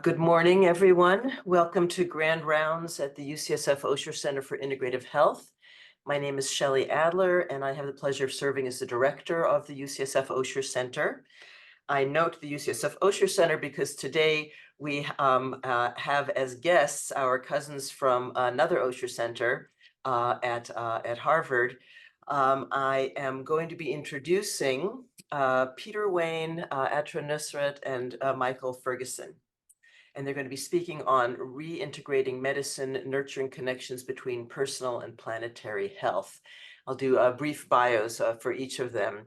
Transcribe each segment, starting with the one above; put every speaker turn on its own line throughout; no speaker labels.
Good morning, everyone. Welcome to Grand Rounds at the UCSF Osher Center for Integrative Health. My name is Shelley Adler, and I have the pleasure of serving as the director of the UCSF Osher Center. I note the UCSF Osher Center because today we have as guests our cousins from another Osher Center at Harvard. I am going to be introducing Peter Wayne, Atra Nusrat, and Michael Ferguson. And they're going to be speaking on reintegrating medicine, nurturing connections between personal and planetary health. I'll do brief bios for each of them.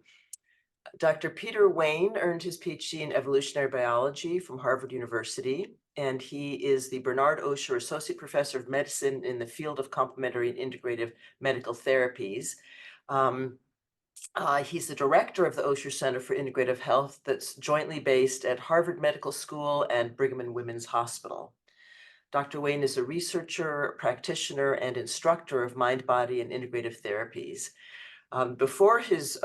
Dr. Peter Wayne earned his PhD in evolutionary biology from Harvard University, and he is the Bernard Osher Associate Professor of Medicine in the field of complementary and integrative medical therapies. He's the director of the Osher Center for Integrative Health that's jointly based at Harvard Medical School and Brigham and Women's Hospital. Dr. Wayne is a researcher, practitioner, and instructor of mind, body, and integrative therapies. Before his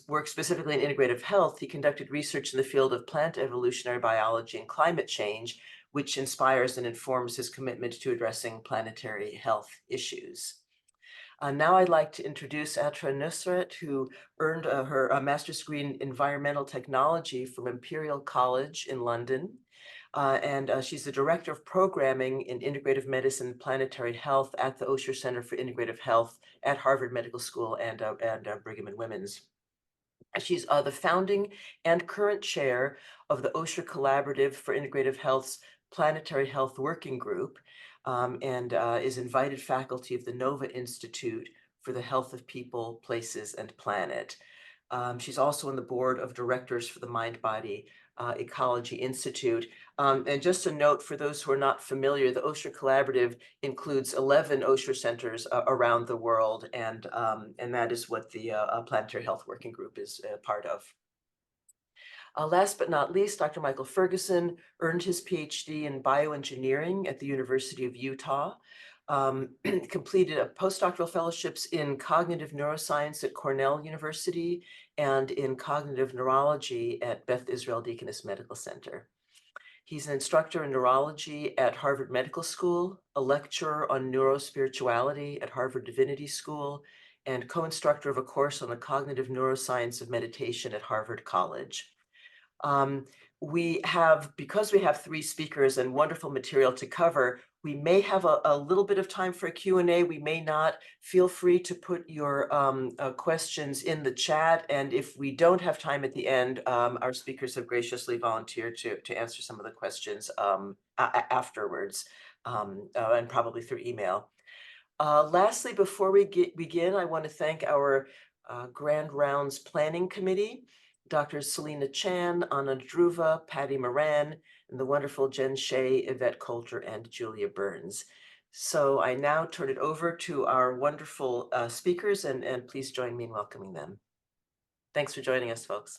work specifically in integrative health, he conducted research in the field of plant evolutionary biology and climate change, which inspires and informs his commitment to addressing planetary health issues. Now I'd like to introduce Atra Nusrat, who earned her master's degree in environmental technology from Imperial College in London. She's the director of programming in integrative medicine and planetary health at the Osher Center for Integrative Health at Harvard Medical School and Brigham and Women's. She's the founding and current chair of the Osher Collaborative for Integrative Health's Planetary Health Working Group, and is invited faculty of the Nova Institute for the Health of People, Places, and Planet. She's also on the board of directors for the Mind Body Ecology Institute. And just a note for those who are not familiar, the Osher Collaborative includes 11 Osher centers around the world, and that is what the Planetary Health Working Group is part of. Last but not least, Dr. Michael Ferguson earned his PhD in bioengineering at the University of Utah, completed a postdoctoral fellowships in cognitive neuroscience at Cornell University and in cognitive neurology at Beth Israel Deaconess Medical Center. He's an instructor in neurology at Harvard Medical School, a lecturer on neurospirituality at Harvard Divinity School, and co-instructor of a course on the cognitive neuroscience of meditation at Harvard College. Because we have three speakers and wonderful material to cover, we may have a little bit of time for a Q&A. We may not. Feel free to put your questions in the chat. And if we don't have time at the end, our speakers have graciously volunteered to answer some of the questions afterwards, and probably through email. Lastly, before we begin, I want to thank our Grand Rounds Planning Committee, Drs. Selena Chan, Anna Dhruva, Patty Moran, and the wonderful Jen Shea, Yvette Coulter, and Julia Burns. So I now turn it over to our wonderful speakers, and please join me in welcoming them. Thanks for joining us, folks.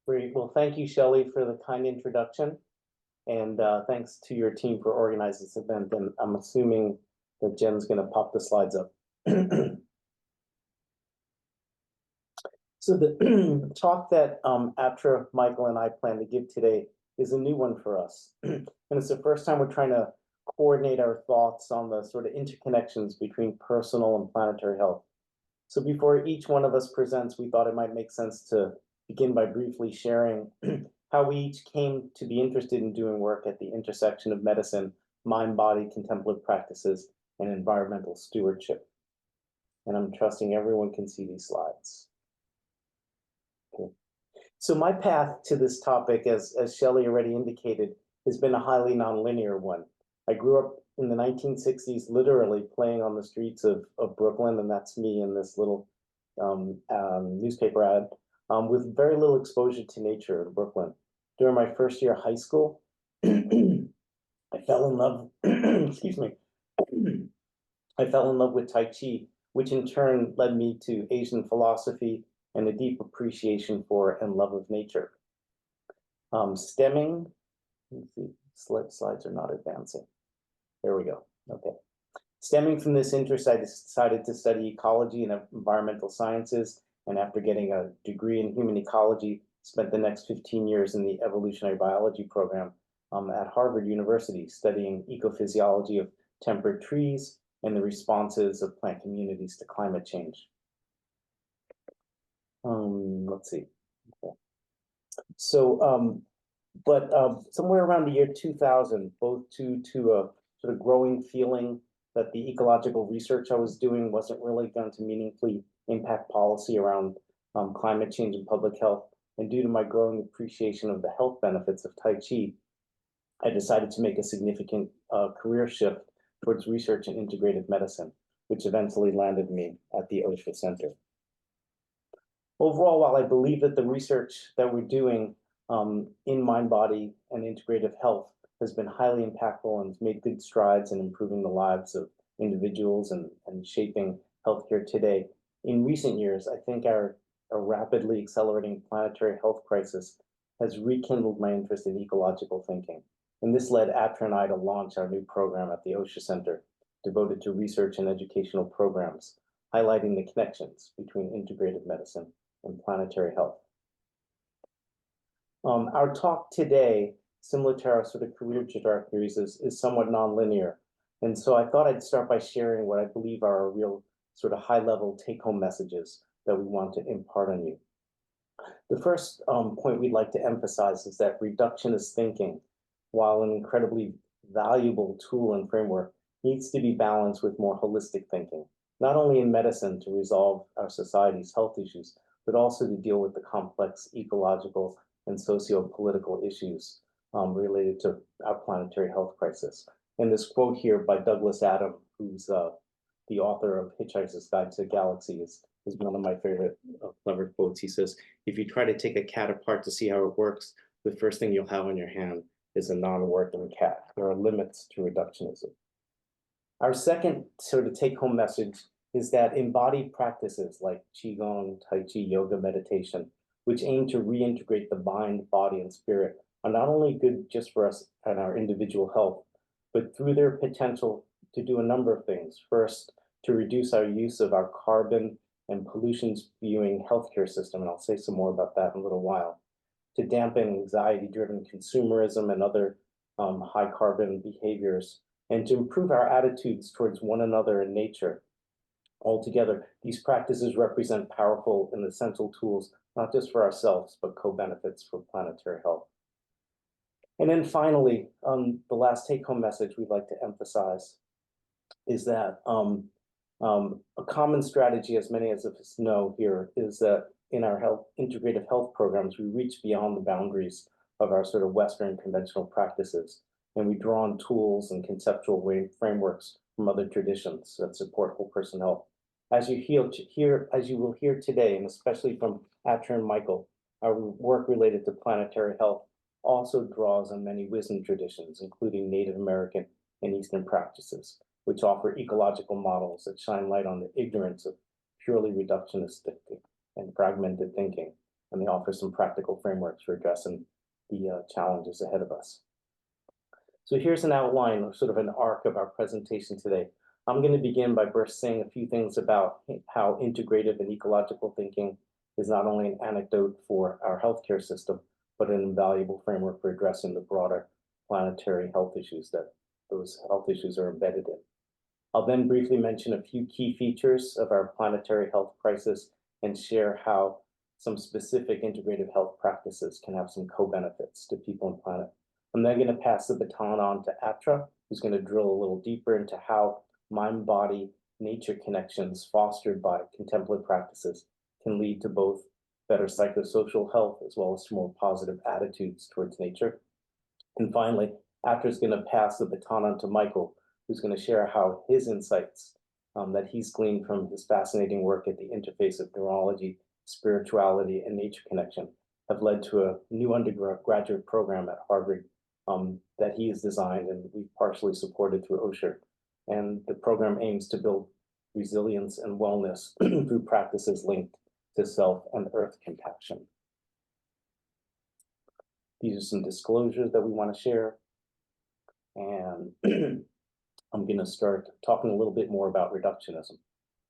Great. Well, thank you, Shelley, for the kind introduction. And thanks to your team for organizing this event. And I'm assuming that Jen's going to pop the slides up. So the talk that Atra, Michael, and I plan to give today is a new one for us. And it's the first time we're trying to coordinate our thoughts on the sort of interconnections between personal and planetary health. So before each one of us presents, we thought it might make sense to begin by briefly sharing how we each came to be interested in doing work at the intersection of medicine, mind-body contemplative practices, and environmental stewardship. And I'm trusting everyone can see these slides. Okay. So my path to this topic, as Shelley already indicated, has been a highly nonlinear one. I grew up in the 1960s, literally playing on the streets of Brooklyn, and that's me in this little newspaper ad, with very little exposure to nature in Brooklyn. During my first year of high school, I fell in love, excuse me, I fell in love with Tai Chi, which in turn led me to Asian philosophy and a deep appreciation for and love of nature. Stemming, let's see, slides are not advancing. There we go, okay. Stemming from this interest, I decided to study ecology and environmental sciences and after getting a degree in human ecology, spent the next 15 years in the evolutionary biology program at Harvard University, studying ecophysiology of temperate trees and the responses of plant communities to climate change. Let's see. Okay. So, somewhere around the year 2000, both due to a sort of growing feeling that the ecological research I was doing wasn't really going to meaningfully impact policy around climate change and public health, and due to my growing appreciation of the health benefits of Tai Chi, I decided to make a significant career shift towards research in integrative medicine, which eventually landed me at the Osher Center. Overall, while I believe that the research that we're doing in mind, body, and integrative health has been highly impactful and has made good strides in improving the lives of individuals and shaping healthcare today, in recent years, I think our rapidly accelerating planetary health crisis has rekindled my interest in ecological thinking. And this led Atra and I to launch our new program at the Osher Center, devoted to research and educational programs, highlighting the connections between integrative medicine and planetary health. Our talk today, similar to our sort of career trajectories, is somewhat nonlinear. And so I thought I'd start by sharing what I believe are our real sort of high-level take-home messages that we want to impart on you. The first point we'd like to emphasize is that reductionist thinking, while an incredibly valuable tool and framework, needs to be balanced with more holistic thinking, not only in medicine to resolve our society's health issues, but also to deal with the complex ecological and socio-political issues related to our planetary health crisis. And this quote here by Douglas Adams, who's the author of Hitchhiker's Guide to the Galaxy, is one of my favorite clever quotes. He says, if you try to take a cat apart to see how it works, the first thing you'll have on your hand is a non-working cat. There are limits to reductionism. Our second sort of take-home message is that embodied practices like Qigong, Tai Chi, yoga, meditation, which aim to reintegrate the mind, body, and spirit, are not only good just for us and our individual health, but through their potential to do a number of things. First, to reduce our use of our carbon and pollution-spewing healthcare system, and I'll say some more about that in a little while, to dampen anxiety-driven consumerism and other high-carbon behaviors, and to improve our attitudes towards one another and nature. Altogether, these practices represent powerful and essential tools, not just for ourselves, but co-benefits for planetary health. And then finally, the last take-home message we'd like to emphasize is that a common strategy, as many of us know here, is that in our integrative health programs, we reach beyond the boundaries of our sort of Western conventional practices, and we draw on tools and conceptual frameworks from other traditions that support whole person health. As you will hear today, and especially from Atra and Michael, our work related to planetary health also draws on many wisdom traditions, including Native American and Eastern practices, which offer ecological models that shine light on the ignorance of purely reductionistic and fragmented thinking, and they offer some practical frameworks for addressing the challenges ahead of us. So here's an outline, or sort of an arc of our presentation today. I'm going to begin by first saying a few things about how integrative and ecological thinking is not only an anecdote for our healthcare system, but an invaluable framework for addressing the broader planetary health issues that those health issues are embedded in. I'll then briefly mention a few key features of our planetary health crisis and share how some specific integrative health practices can have some co-benefits to people and planet. I'm then going to pass the baton on to Atra, who's going to drill a little deeper into how mind-body nature connections fostered by contemplative practices can lead to both better psychosocial health as well as more positive attitudes towards nature. And finally, Atra is going to pass the baton on to Michael, who's going to share how his insights that he's gleaned from his fascinating work at the interface of neurology, spirituality, and nature connection have led to a new undergraduate program at Harvard that he has designed and we've partially supported through Osher. And the program aims to build resilience and wellness through practices linked to self and earth compassion. These are some disclosures that we want to share. And I'm going to start talking a little bit more about reductionism.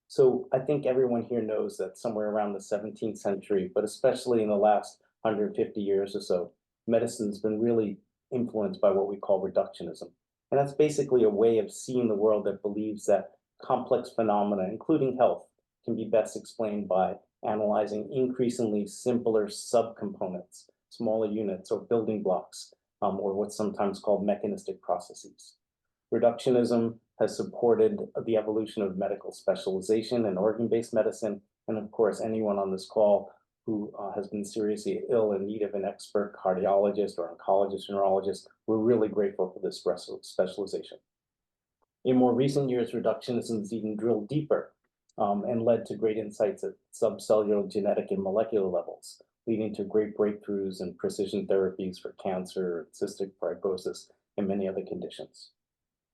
So I think everyone here knows that somewhere around the 17th century, but especially in the last 150 years or so, medicine's been really influenced by what we call reductionism. And that's basically a way of seeing the world that believes that complex phenomena, including health, can be best explained by analyzing increasingly simpler subcomponents, smaller units or building blocks, or what's sometimes called mechanistic processes. Reductionism has supported the evolution of medical specialization and organ-based medicine. And of course, anyone on this call who has been seriously ill in need of an expert cardiologist or oncologist, neurologist, we're really grateful for this specialization. In more recent years, reductionism has even drilled deeper and led to great insights at subcellular, genetic, and molecular levels, leading to great breakthroughs in precision therapies for cancer, cystic fibrosis, and many other conditions.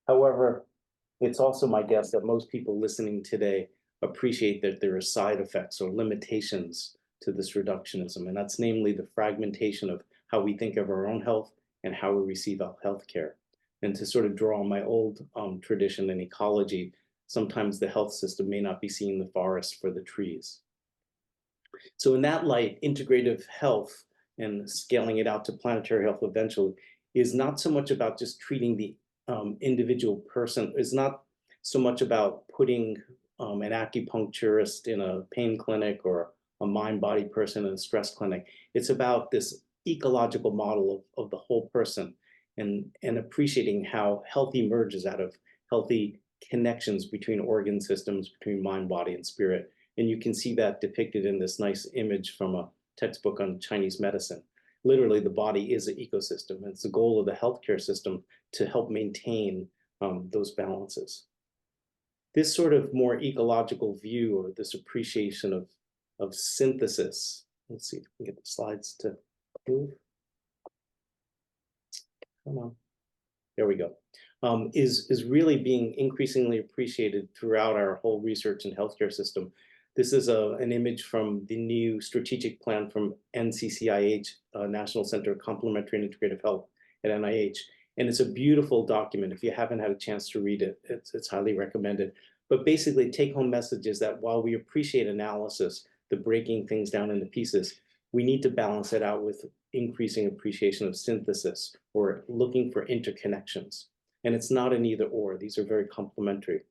However, it's also my guess that most people listening today appreciate that there are side effects or limitations to this reductionism, and that's namely the fragmentation of how we think of our own health and how we receive our health care. And to sort of draw on my old tradition in ecology, sometimes the health system may not be seeing the forest for the trees. So in that light, integrative health and scaling it out to planetary health eventually is not so much about just treating the individual person. It's not so much about putting an acupuncturist in a pain clinic or a mind-body person in a stress clinic. It's about this ecological model of the whole person and appreciating how health emerges out of healthy connections between organ systems, between mind, body, and spirit. And you can see that depicted in this nice image from a textbook on Chinese medicine. Literally, the body is an ecosystem. And it's the goal of the healthcare system to help maintain those balances. This sort of more ecological view or this appreciation of synthesis, let's see if we can get the slides to move. Come on. There we go. Is really being increasingly appreciated throughout our whole research and healthcare system. This is an image from the new strategic plan from NCCIH, National Center of Complementary and Integrative Health at NIH. And it's a beautiful document. If you haven't had a chance to read it, it's highly recommended. But basically, take-home message is that while we appreciate analysis, the breaking things down into pieces, we need to balance it out with increasing appreciation of synthesis or looking for interconnections. And it's not an either or, these are very complementary.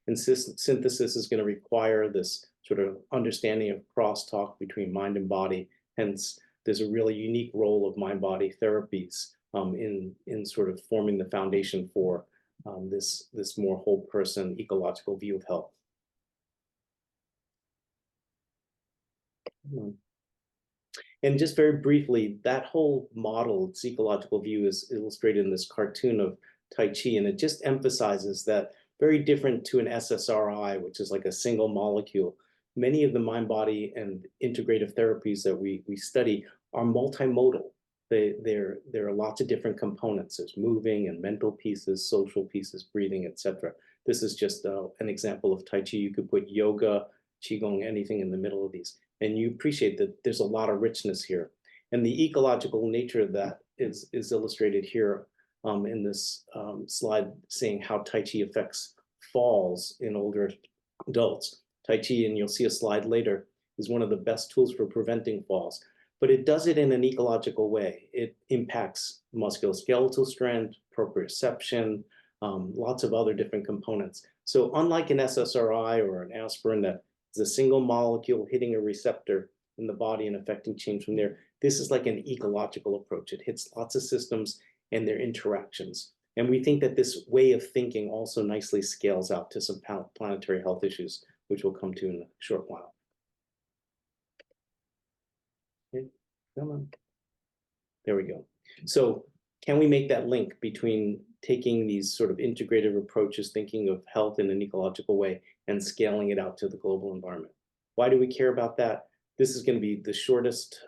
And synthesis is going to require this sort of understanding of crosstalk between mind and body. Hence, there's a really unique role of mind-body therapies in sort of forming the foundation for this more whole person ecological view of health. And just very briefly, that whole model, its ecological view, is illustrated in this cartoon of Tai Chi, and it just emphasizes that very different to an SSRI, which is like a single molecule. Many of the mind, body, and integrative therapies that we study are multimodal. There are lots of different components. There's moving and mental pieces, social pieces, breathing, etc. This is just an example of Tai Chi. You could put yoga, Qigong, anything in the middle of these. And you appreciate that there's a lot of richness here. And the ecological nature of that is illustrated here in this slide, saying how Tai Chi affects falls in older adults. Tai Chi, and you'll see a slide later, is one of the best tools for preventing falls. But it does it in an ecological way. It impacts musculoskeletal strength, proprioception, lots of other different components. So unlike an SSRI or an aspirin that is a single molecule hitting a receptor in the body and affecting change from there, this is like an ecological approach. It hits lots of systems and their interactions. And we think that this way of thinking also nicely scales out to some planetary health issues, which we'll come to in a short while. Okay, come on. There we go. So can we make that link between taking these sort of integrative approaches, thinking of health in an ecological way, and scaling it out to the global environment? Why do we care about that? This is going to be the shortest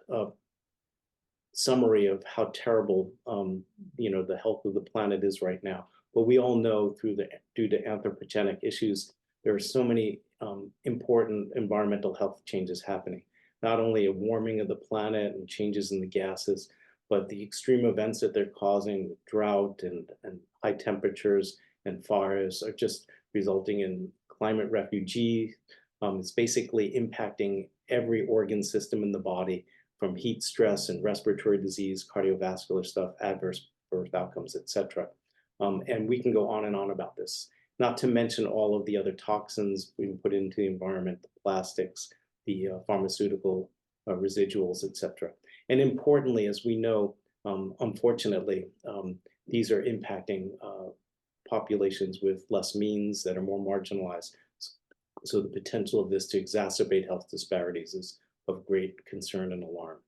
summary of how terrible the health of the planet is right now. But we all know due to anthropogenic issues, there are so many important environmental health changes happening. Not only a warming of the planet and changes in the gases, but the extreme events that they're causing, drought and high temperatures and fires, are just resulting in climate refugees, It's basically impacting every organ system in the body, from heat stress and respiratory disease, cardiovascular stuff, adverse birth outcomes, etc. And we can go on and on about this, not to mention all of the other toxins we put into the environment, the plastics, the pharmaceutical residuals, etc. And importantly, as we know, unfortunately, these are impacting populations with less means that are more marginalized. So the potential of this to exacerbate health disparities is of great concern and alarm.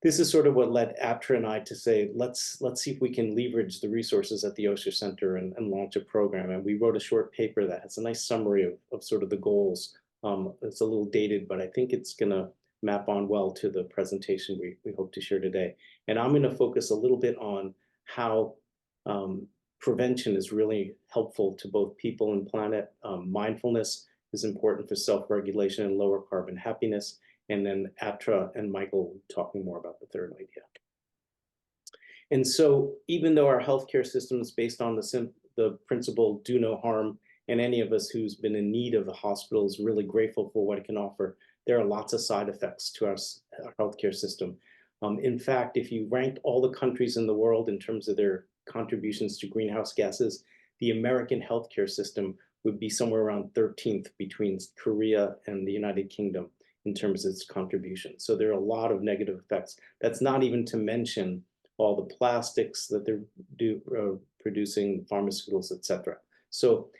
This is sort of what led Aptra and I to say, let's see if we can leverage the resources at the Osher Center and launch a program. And we wrote a short paper that has a nice summary of sort of the goals. It's a little dated, but I think it's going to map on well to the presentation we hope to share today. And I'm going to focus a little bit on how prevention is really helpful to both people and planet. Mindfulness is important for self-regulation and lower carbon happiness. And then Atra and Michael will be talking more about the third idea. And so even though our healthcare system is based on the principle, do no harm, and any of us who's been in need of a hospital is really grateful for what it can offer, there are lots of side effects to our healthcare system. In fact, if you ranked all the countries in the world in terms of their contributions to greenhouse gases, the American healthcare system would be somewhere around 13th between Korea and the United Kingdom in terms of its contribution. So there are a lot of negative effects. That's not even to mention all the plastics that they're producing, pharmaceuticals, etc. So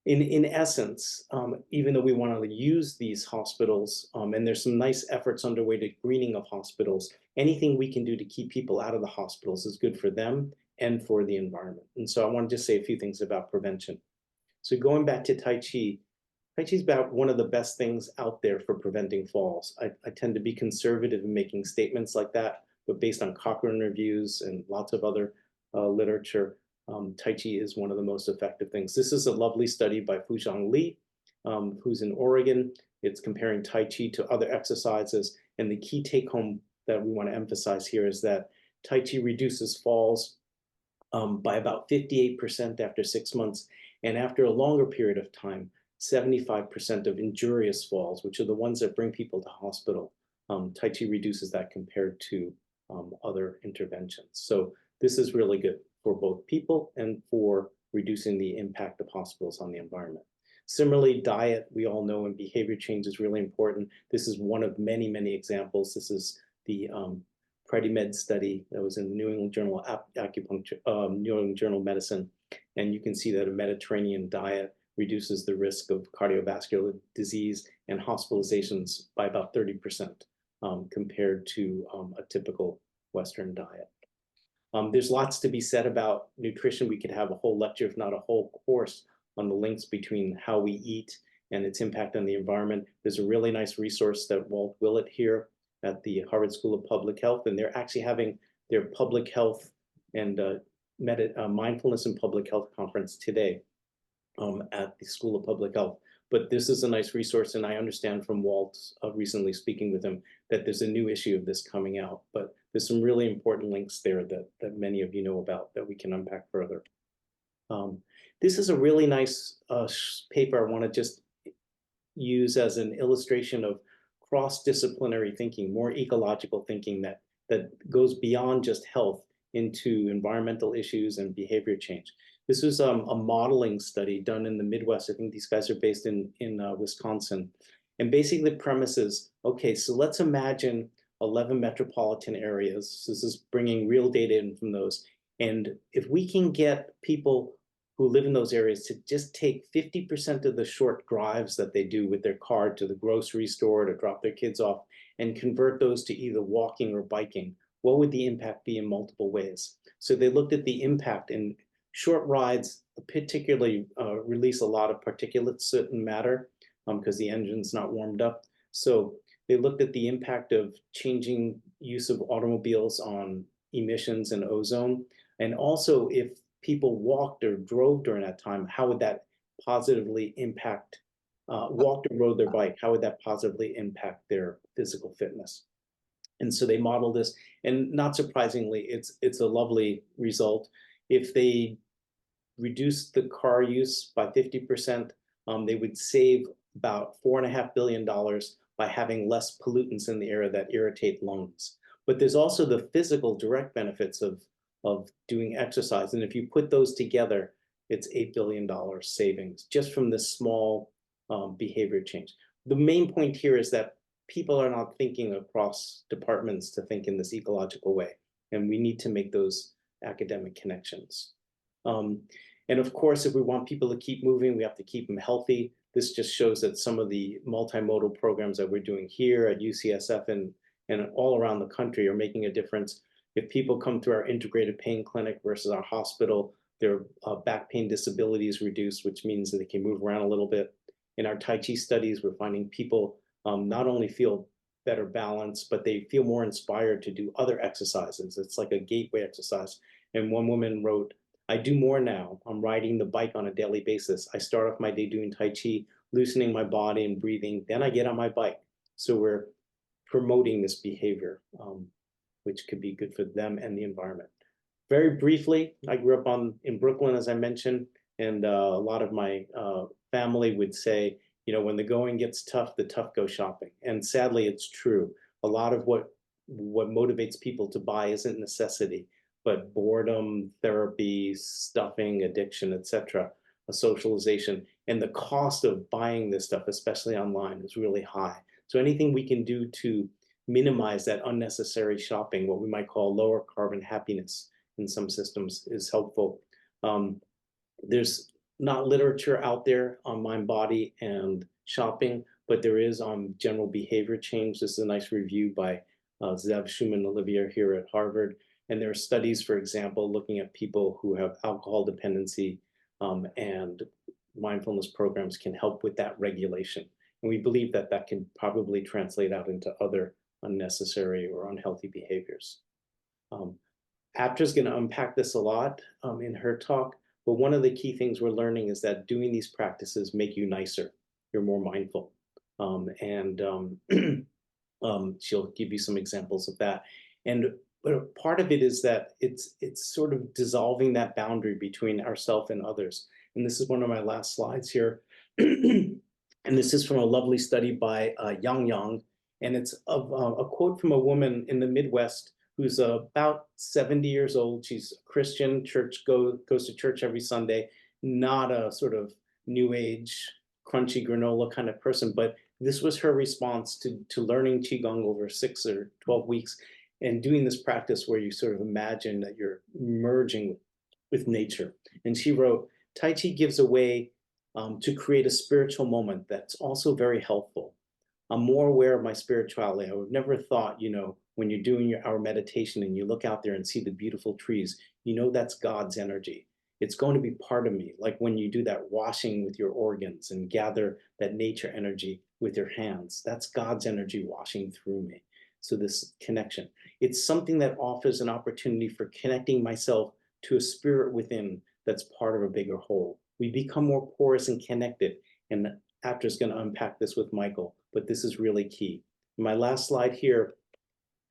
in essence, even though we want to use these hospitals, and there's some nice efforts underway to greening of hospitals, anything we can do to keep people out of the hospitals is good for them and for the environment. And so I want to just say a few things about prevention. So going back to Tai Chi, Tai Chi is about one of the best things out there for preventing falls. I tend to be conservative in making statements like that, but based on Cochrane reviews and lots of other literature, Tai Chi is one of the most effective things. This is a lovely study by Fuzhang Li, who's in Oregon. It's comparing Tai Chi to other exercises. And the key take home that we want to emphasize here is that Tai Chi reduces falls by about 58% after 6 months. And after a longer period of time, 75% of injurious falls, which are the ones that bring people to hospital, Tai Chi reduces that compared to other interventions. So this is really good for both people and for reducing the impact of hospitals on the environment. Similarly, diet, we all know, and behavior change is really important. This is one of many, many examples. This is the PrediMed study that was in the New England Journal of Acupuncture, New England Journal of Medicine. And you can see that a Mediterranean diet reduces the risk of cardiovascular disease and hospitalizations by about 30% compared to a typical Western diet. There's lots to be said about nutrition. We could have a whole lecture, if not a whole course, on the links between how we eat and its impact on the environment. There's a really nice resource that Walt Willett here at the Harvard School of Public Health, and they're actually having their public health and mindfulness and public health conference today at the School of Public Health. But this is a nice resource, and I understand from Walt recently speaking with him that there's a new issue of this coming out. But there's some really important links there that many of you know about that we can unpack further. This is a really nice paper I want to just use as an illustration of cross-disciplinary thinking, more ecological thinking that goes beyond just health into environmental issues and behavior change. This was a modeling study done in the Midwest. I think these guys are based in Wisconsin. And basically the premise is, okay, so let's imagine 11 metropolitan areas. This is bringing real data in from those. And if we can get people who live in those areas to just take 50% of the short drives that they do with their car to the grocery store to drop their kids off and convert those to either walking or biking, what would the impact be in multiple ways? So they looked at the impact, and short rides particularly release a lot of particulate soot and matter because the engine's not warmed up. So they looked at the impact of changing use of automobiles on emissions and ozone. And also if people walked or drove during that time, how would that positively impact, walked or rode their bike, how would that positively impact their physical fitness? And so they modeled this, and not surprisingly, it's a lovely result. If they reduced the car use by 50%, they would save about $4.5 billion by having less pollutants in the air that irritate lungs. But there's also the physical direct benefits of doing exercise. And if you put those together, it's $8 billion savings just from this small behavior change. The main point here is that people are not thinking across departments to think in this ecological way. And we need to make those academic connections. And of course, if we want people to keep moving, we have to keep them healthy. This just shows that some of the multimodal programs that we're doing here at UCSF and all around the country are making a difference. If people come through our integrated pain clinic versus our hospital, their back pain disability is reduced, which means that they can move around a little bit. In our Tai Chi studies, we're finding people not only feel better balance, but they feel more inspired to do other exercises. It's like a gateway exercise. And one woman wrote, I do more now. I'm riding the bike on a daily basis. I start off my day doing Tai Chi, loosening my body and breathing. Then I get on my bike. So we're promoting this behavior, which could be good for them and the environment. Very briefly, I grew up in Brooklyn, as I mentioned, and a lot of my family would say, you know, when the going gets tough, the tough go shopping. And sadly, it's true. A lot of what motivates people to buy isn't necessity, but boredom, therapy, stuffing, addiction, etc., a socialization. And the cost of buying this stuff, especially online, is really high. So anything we can do to minimize that unnecessary shopping, what we might call lower carbon happiness in some systems, is helpful. There's not literature out there on mind, body, and shopping, but there is on general behavior change. This is a nice review by Zev Schumann Olivier here at Harvard. And there are studies, for example, looking at people who have alcohol dependency, and mindfulness programs can help with that regulation. And we believe that that can probably translate out into other unnecessary or unhealthy behaviors. Aptra is going to unpack this a lot in her talk, but one of the key things we're learning is that doing these practices make you nicer. You're more mindful. She'll give you some examples of that. But part of it is that it's sort of dissolving that boundary between ourselves and others. And this is one of my last slides here. And this is from a lovely study by Yang. And it's a quote from a woman in the Midwest who's about 70 years old. She's a Christian, goes to church every Sunday, not a sort of new age, crunchy granola kind of person, but this was her response to learning Qigong over 6 or 12 weeks and doing this practice where you sort of imagine that you're merging with nature. And she wrote, Tai Chi gives a way to create a spiritual moment that's also very helpful. I'm more aware of my spirituality. I would never thought, you know, when you're doing our meditation and you look out there and see the beautiful trees, you know that's God's energy. It's going to be part of me, like when you do that washing with your organs and gather that nature energy with your hands. That's God's energy washing through me. So this connection, it's something that offers an opportunity for connecting myself to a spirit within that's part of a bigger whole. We become more porous and connected. And Aptra's going to unpack this with Michael, but this is really key. My last slide here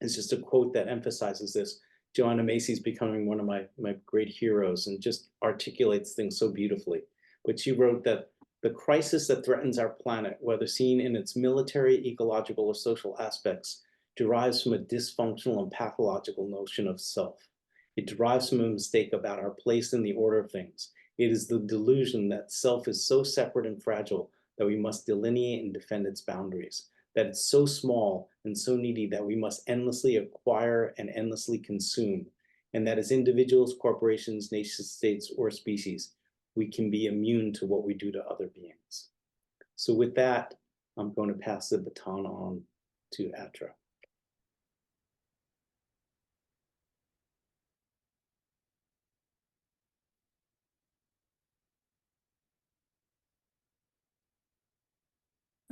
is just a quote that emphasizes this. Joanna Macy's becoming one of my great heroes and just articulates things so beautifully. But she wrote that the crisis that threatens our planet, whether seen in its military, ecological, or social aspects, derives from a dysfunctional and pathological notion of self. It derives from a mistake about our place in the order of things. It is the delusion that self is so separate and fragile that we must delineate and defend its boundaries, that it's so small and so needy that we must endlessly acquire and endlessly consume, and that as individuals, corporations, nation states, or species, we can be immune to what we do to other beings. So with that, I'm going to pass the baton on to Aptra.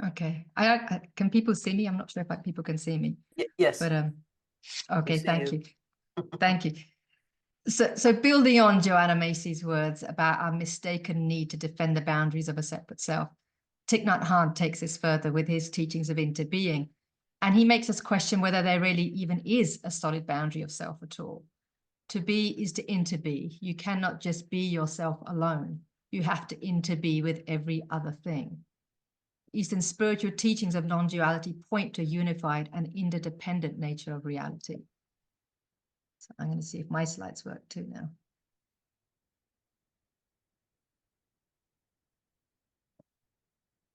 Okay. Can people see me? I'm not sure if people can see me.
Yes.
But okay, thank you. Thank you. So building on Joanna Macy's words about our mistaken need to defend the boundaries of a separate self, Thich Nhat Hanh takes this further with his teachings of interbeing, and he makes us question whether there really even is a solid boundary of self at all. To be is to interbe. You cannot just be yourself alone. You have to interbe with every other thing. Eastern spiritual teachings of non-duality point to a unified and interdependent nature of reality. So I'm going to see if my slides work too now.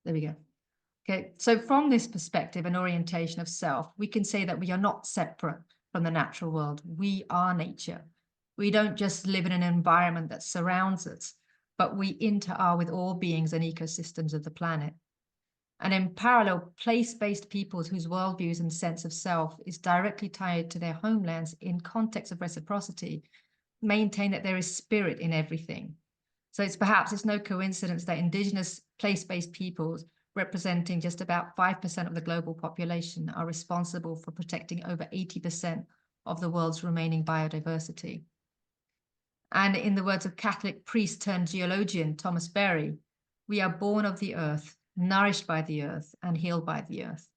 There we go. Okay, so from this perspective and orientation of self, we can say that we are not separate from the natural world. We are nature. We don't just live in an environment that surrounds us, but we inter-are with all beings and ecosystems of the planet. And in parallel, place-based peoples whose worldviews and sense of self is directly tied to their homelands in context of reciprocity, maintain that there is spirit in everything. So it's no coincidence that indigenous place-based peoples, representing just about 5% of the global population, are responsible for protecting over 80% of the world's remaining biodiversity. And in the words of Catholic priest turned geologian Thomas Berry, we are born of the earth, nourished by the earth, and healed by the earth.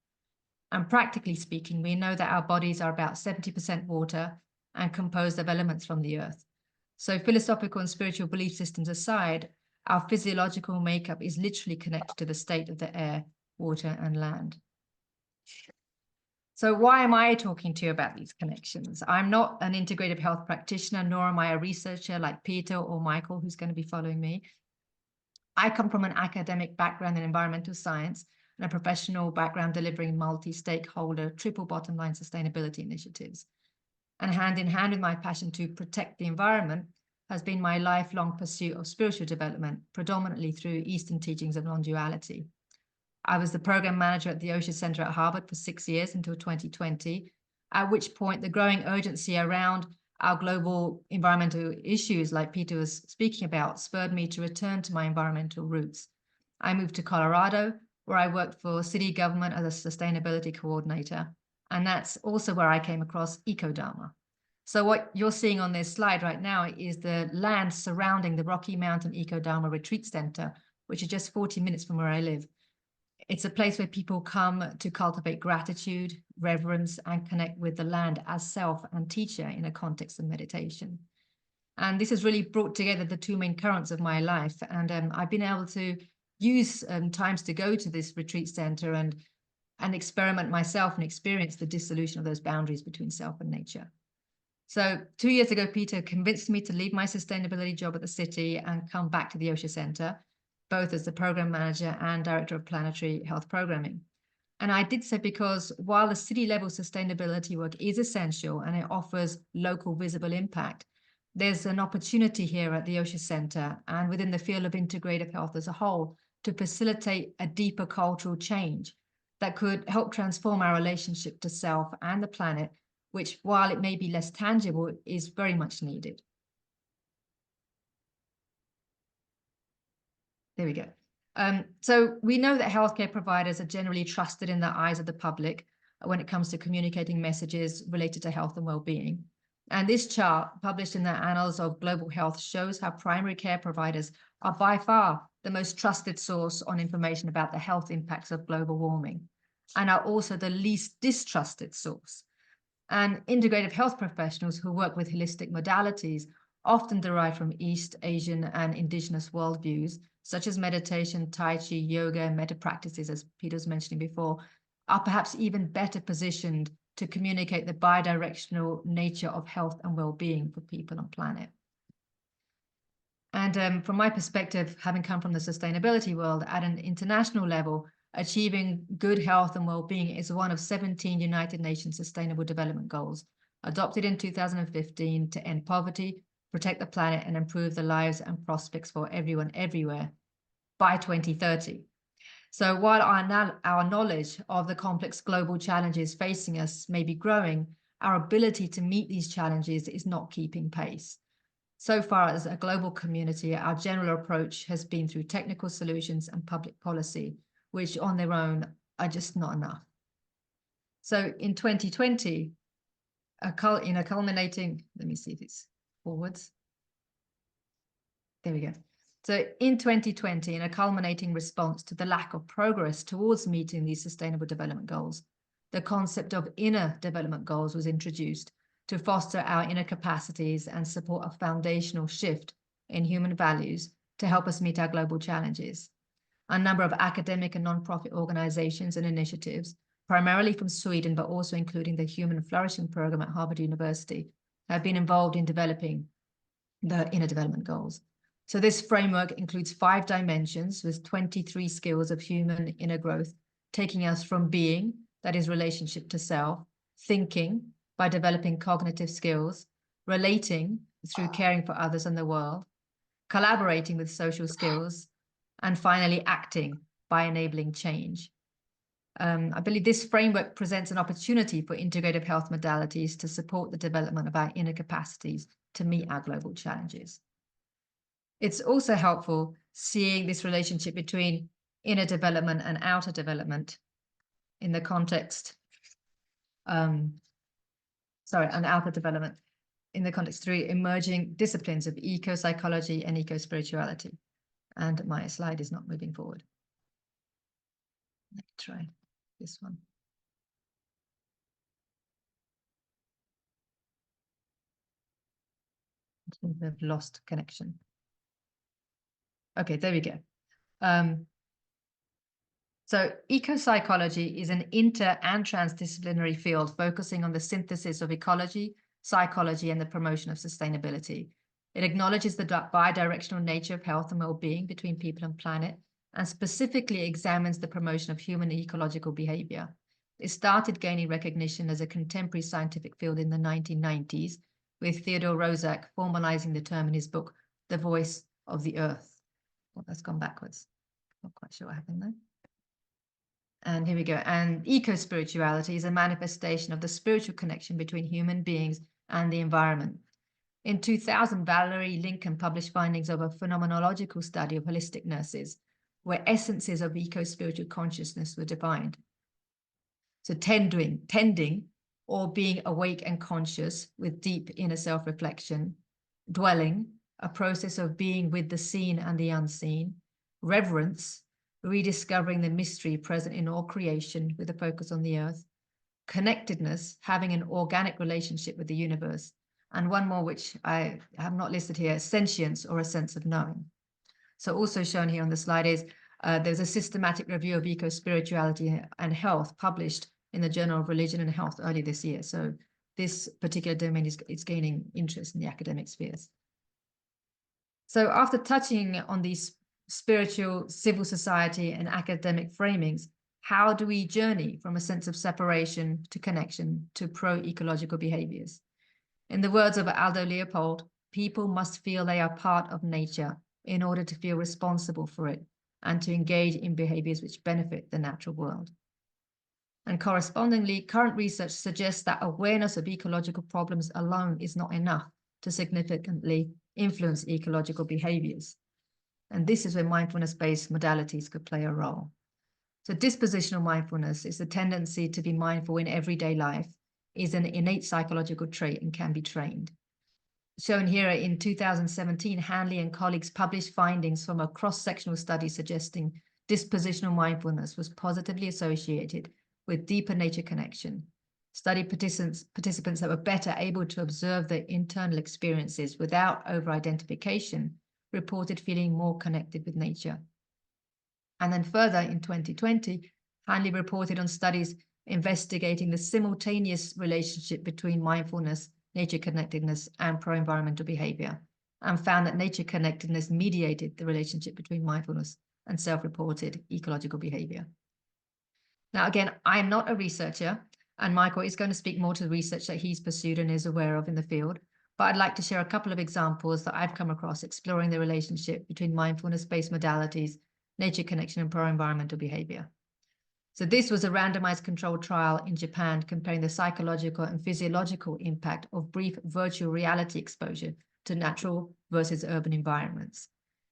And practically speaking, we know that our bodies are about 70% water and composed of elements from the earth. So philosophical and spiritual belief systems aside, our physiological makeup is literally connected to the state of the air, water, and land. So why am I talking to you about these connections? I'm not an integrative health practitioner, nor am I a researcher like Peter or Michael, who's going to be following me. I come from an academic background in environmental science and a professional background delivering multi-stakeholder, triple bottom line sustainability initiatives. And hand in hand with my passion to protect the environment has been my lifelong pursuit of spiritual development, predominantly through Eastern teachings of non-duality. I was the program manager at the Osher Center at Harvard for 6 years until 2020, at which point the growing urgency around our global environmental issues, like Peter was speaking about, spurred me to return to my environmental roots. I moved to Colorado, where I worked for city government as a sustainability coordinator. And that's also where I came across Ecodharma. So what you're seeing on this slide right now is the land surrounding the Rocky Mountain Ecodharma Retreat Center, which is just 40 minutes from where I live. It's a place where people come to cultivate gratitude, reverence, and connect with the land as self and teacher in a context of meditation. And this has really brought together the two main currents of my life. And I've been able to use times to go to this retreat center and experiment myself and experience the dissolution of those boundaries between self and nature. So 2 years ago, Peter convinced me to leave my sustainability job at the city and come back to the Osher Center, both as the program manager and director of Planetary Health Programming. And I did so because while the city level sustainability work is essential and it offers local visible impact, there's an opportunity here at the Osher Center and within the field of integrative health as a whole to facilitate a deeper cultural change that could help transform our relationship to self and the planet, which, while it may be less tangible, is very much needed. There we go. So we know that healthcare providers are generally trusted in the eyes of the public when it comes to communicating messages related to health and well-being. And this chart, published in the Annals of Global Health, shows how primary care providers are by far the most trusted source on information about the health impacts of global warming, and are also the least distrusted source. And integrative health professionals who work with holistic modalities, often derived from East Asian and indigenous worldviews, such as meditation, Tai Chi, yoga, and meta practices, as Peter was mentioning before, are perhaps even better positioned to communicate the bidirectional nature of health and well-being for people on planet. And from my perspective, having come from the sustainability world at an international level, achieving good health and well-being is one of 17 United Nations Sustainable Development Goals, adopted in 2015 to end poverty, protect the planet, and improve the lives and prospects for everyone everywhere by 2030. So while our knowledge of the complex global challenges facing us may be growing, our ability to meet these challenges is not keeping pace. So far as a global community, our general approach has been through technical solutions and public policy, which on their own are just not enough. So in 2020, in a culminating, let me see if it's forwards. There we go. So in 2020, in a culminating response to the lack of progress towards meeting these sustainable development goals, the concept of inner development goals was introduced to foster our inner capacities and support a foundational shift in human values to help us meet our global challenges. a number of academic and non-profit organizations and initiatives, primarily from Sweden, but also including the Human Flourishing Program at Harvard University, have been involved in developing the inner development goals. So this framework includes 5 dimensions with 23 skills of human inner growth, taking us from being, that is relationship to self, thinking by developing cognitive skills, relating through caring for others and the world, collaborating with social skills, and finally acting by enabling change. I believe this framework presents an opportunity for integrative health modalities to support the development of our inner capacities to meet our global challenges. It's also helpful seeing this relationship between inner development and outer development in the context, and outer development in the context through emerging disciplines of eco-psychology and eco-spirituality. And my slide is not moving forward. Let me try this one. We've lost connection. Okay, there we go. So eco-psychology is an inter and transdisciplinary field focusing on the synthesis of ecology, psychology, and the promotion of sustainability. It acknowledges the bidirectional nature of health and well-being between people and planet, and specifically examines the promotion of human ecological behavior. It started gaining recognition as a contemporary scientific field in the 1990s, with Theodore Roszak formalizing the term in his book, The Voice of the Earth. Well, that's gone backwards. Not quite sure what happened there. And here we go. And eco-spirituality is a manifestation of the spiritual connection between human beings and the environment. In 2000, Valerie Lincoln published findings of a phenomenological study of holistic nurses, where essences of eco-spiritual consciousness were defined. So tending or being awake and conscious with deep inner self-reflection, dwelling, a process of being with the seen and the unseen, reverence, rediscovering the mystery present in all creation with a focus on the earth, connectedness, having an organic relationship with the universe, and one more which I have not listed here, sentience or a sense of knowing. So also shown here on the slide is there's a systematic review of eco-spirituality and health published in the Journal of Religion and Health early this year. So this particular domain is gaining interest in the academic spheres. So after touching on these spiritual, civil society, and academic framings, how do we journey from a sense of separation to connection to pro-ecological behaviors? In the words of Aldo Leopold, people must feel they are part of nature in order to feel responsible for it and to engage in behaviors which benefit the natural world. And correspondingly, current research suggests that awareness of ecological problems alone is not enough to significantly influence ecological behaviors. And this is where mindfulness-based modalities could play a role. So dispositional mindfulness is the tendency to be mindful in everyday life, is an innate psychological trait and can be trained. Shown here in 2017, Hanley and colleagues published findings from a cross-sectional study suggesting dispositional mindfulness was positively associated with deeper nature connection. Study participants that were better able to observe their internal experiences without over-identification reported feeling more connected with nature. And then further in 2020, Hanley reported on studies investigating the simultaneous relationship between mindfulness, nature connectedness, and pro-environmental behavior, and found that nature connectedness mediated the relationship between mindfulness and self-reported ecological behavior. Now, again, I'm not a researcher, and Michael is going to speak more to the research that he's pursued and is aware of in the field, but I'd like to share a couple of examples that I've come across exploring the relationship between mindfulness-based modalities, nature connection, and pro-environmental behavior. So this was a randomized controlled trial in Japan comparing the psychological and physiological impact of brief virtual reality exposure to natural versus urban environments.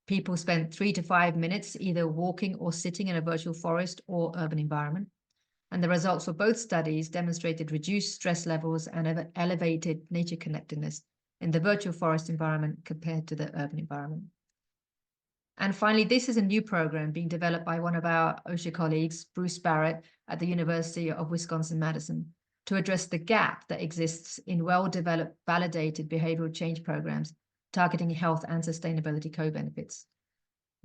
People spent 3 to 5 minutes either walking or sitting in a virtual forest or urban environment. And the results for both studies demonstrated reduced stress levels and elevated nature connectedness in the virtual forest environment compared to the urban environment. And finally, this is a new program being developed by one of our Osher colleagues, Bruce Barrett, at the University of Wisconsin-Madison, to address the gap that exists in well-developed, validated behavioral change programs targeting health and sustainability co-benefits.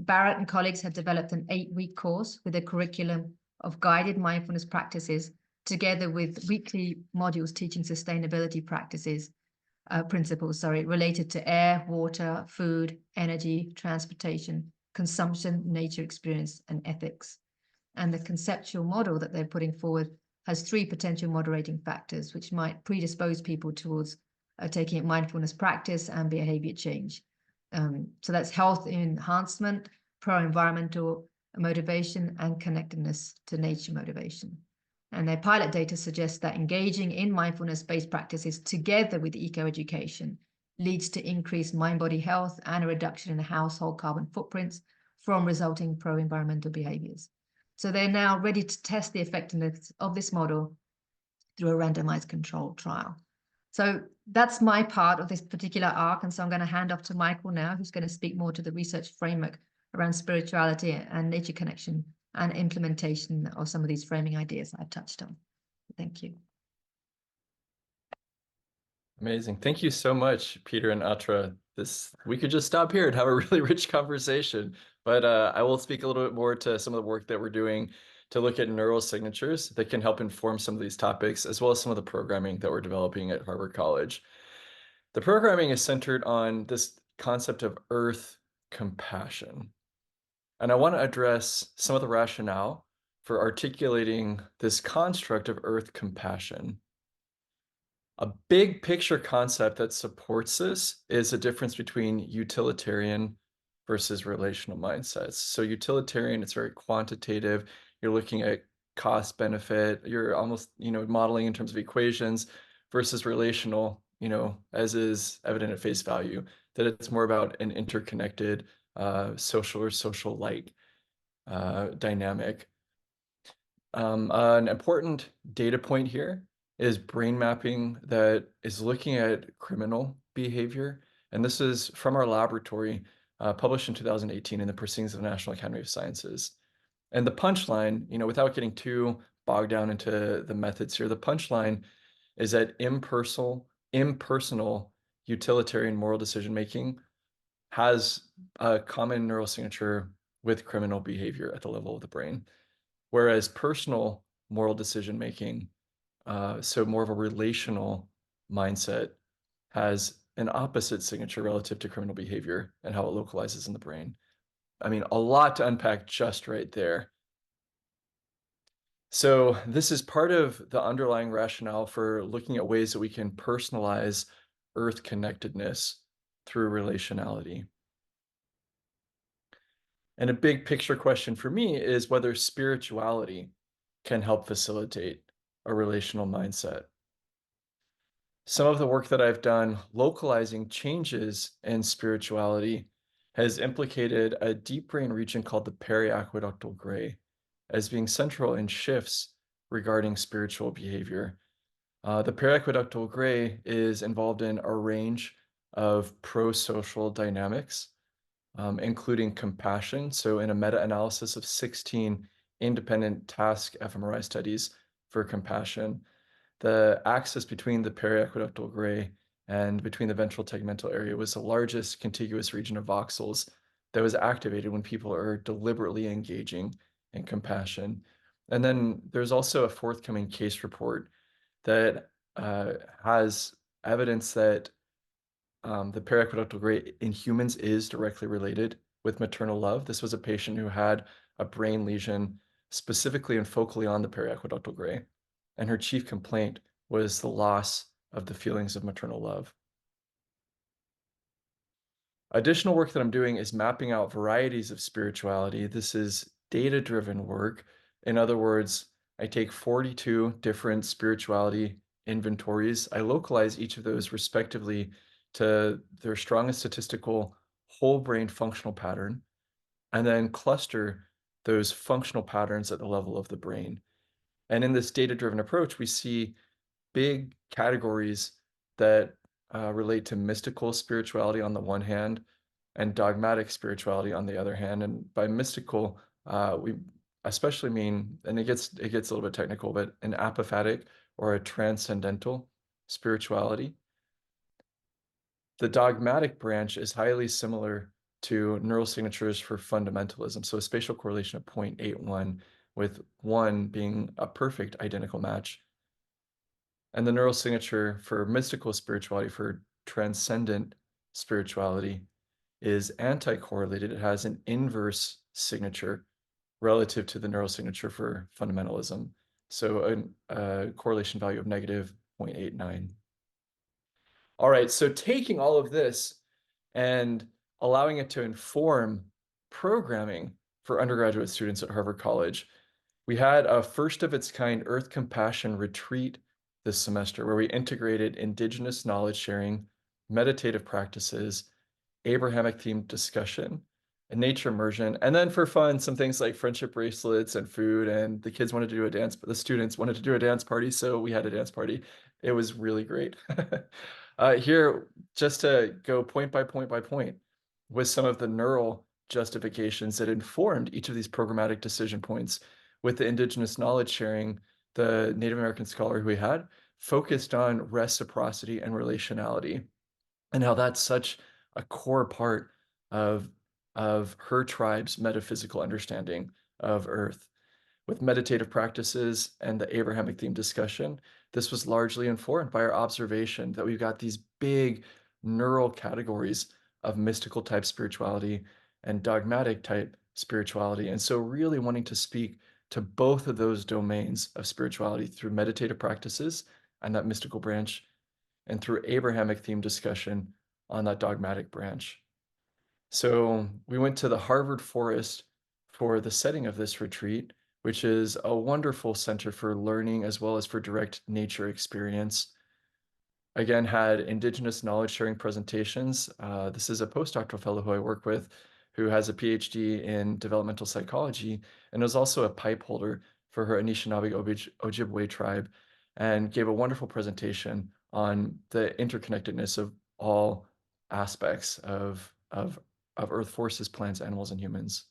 Barrett and colleagues had developed an 8-week course with a curriculum of guided mindfulness practices, together with weekly modules teaching sustainability principles, related to air, water, food, energy, transportation, consumption, nature experience, and ethics. And the conceptual model that they're putting forward has 3 potential moderating factors, which might predispose people towards taking mindfulness practice and behavior change. So that's health enhancement, pro-environmental motivation, and connectedness to nature motivation. And their pilot data suggests that engaging in mindfulness-based practices together with eco-education leads to increased mind-body health and a reduction in household carbon footprints from resulting pro-environmental behaviors. So they're now ready to test the effectiveness of this model through a randomized controlled trial. So that's my part of this particular arc. And so I'm going to hand off to Michael now, who's going to speak more to the research framework around spirituality and nature connection and implementation of some of these framing ideas I've touched on. Thank you.
Amazing. Thank you so much, Peter and Atra. We could just stop here and have a really rich conversation, but I will speak a little bit more to some of the work that we're doing to look at neural signatures that can help inform some of these topics, as well as some of the programming that we're developing at Harvard College. The programming is centered on this concept of earth compassion. And I want to address some of the rationale for articulating this construct of earth compassion. A big picture concept that supports this is a difference between utilitarian versus relational mindsets. So utilitarian, it's very quantitative. You're looking at cost benefit. You're almost, modeling in terms of equations, versus relational, as is evident at face value, that it's more about an interconnected social or social-like dynamic. An important data point here is brain mapping that is looking at criminal behavior. And this is from our laboratory, published in 2018 in the Proceedings of the National Academy of Sciences. And the punchline, without getting too bogged down into the methods here, the punchline is that impersonal utilitarian moral decision-making has a common neural signature with criminal behavior at the level of the brain. Whereas personal moral decision-making, so more of a relational mindset, has an opposite signature relative to criminal behavior and how it localizes in the brain. I mean, a lot to unpack just right there. So this is part of the underlying rationale for looking at ways that we can personalize earth connectedness through relationality. And a big picture question for me is whether spirituality can help facilitate a relational mindset. Some of the work that I've done localizing changes in spirituality has implicated a deep brain region called the periaqueductal gray as being central in shifts regarding spiritual behavior. The periaqueductal gray is involved in a range of pro-social dynamics, including compassion. So in a meta-analysis of 16 independent task fMRI studies for compassion, the axis between the periaqueductal gray and between the ventral tegmental area was the largest contiguous region of voxels that was activated when people are deliberately engaging in compassion. And then there's also a forthcoming case report that has evidence that the periaqueductal gray in humans is directly related with maternal love. This was a patient who had a brain lesion specifically and focally on the periaqueductal gray, and her chief complaint was the loss of the feelings of maternal love. Additional work that I'm doing is mapping out varieties of spirituality. This is data-driven work. In other words, I take 42 different spirituality inventories. I localize each of those respectively to their strongest statistical whole brain functional pattern, and then cluster those functional patterns at the level of the brain. And in this data-driven approach, we see big categories that relate to mystical spirituality on the one hand and dogmatic spirituality on the other hand. And by mystical, we especially mean, and it gets a little bit technical, but an apophatic or a transcendental spirituality. The dogmatic branch is highly similar to neural signatures for fundamentalism. So a spatial correlation of 0.81, with 1 being a perfect identical match. And the neural signature for mystical spirituality, for transcendent spirituality, is anti-correlated. It has an inverse signature relative to the neural signature for fundamentalism. So a correlation value of negative 0.89. All right, so taking all of this and allowing it to inform programming for undergraduate students at Harvard College, we had a first of its kind Earth Compassion retreat this semester where we integrated indigenous knowledge sharing, meditative practices, Abrahamic themed discussion, and nature immersion, and then for fun, some things like friendship bracelets and food. And the kids wanted to do a dance, but the students wanted to do a dance party, so we had a dance party. It was really great. Here, just to go point by point by point, with some of the neural justifications that informed each of these programmatic decision points. With the indigenous knowledge sharing, the Native American scholar who we had focused on reciprocity and relationality, and how that's such a core part of her tribe's metaphysical understanding of Earth. With meditative practices and the Abrahamic theme discussion, this was largely informed by our observation that we've got these big neural categories of mystical type spirituality and dogmatic type spirituality. And so really wanting to speak to both of those domains of spirituality through meditative practices and that mystical branch, and through Abrahamic theme discussion on that dogmatic branch. So we went to the Harvard Forest for the setting of this retreat, which is a wonderful center for learning as well as for direct nature experience. Again, had indigenous knowledge sharing presentations. This is a postdoctoral fellow who I work with who has a PhD in developmental psychology and was also a pipe holder for her Anishinaabe Ojibwe tribe, and gave a wonderful presentation on the interconnectedness of all aspects of Earth forces, plants, animals, and humans.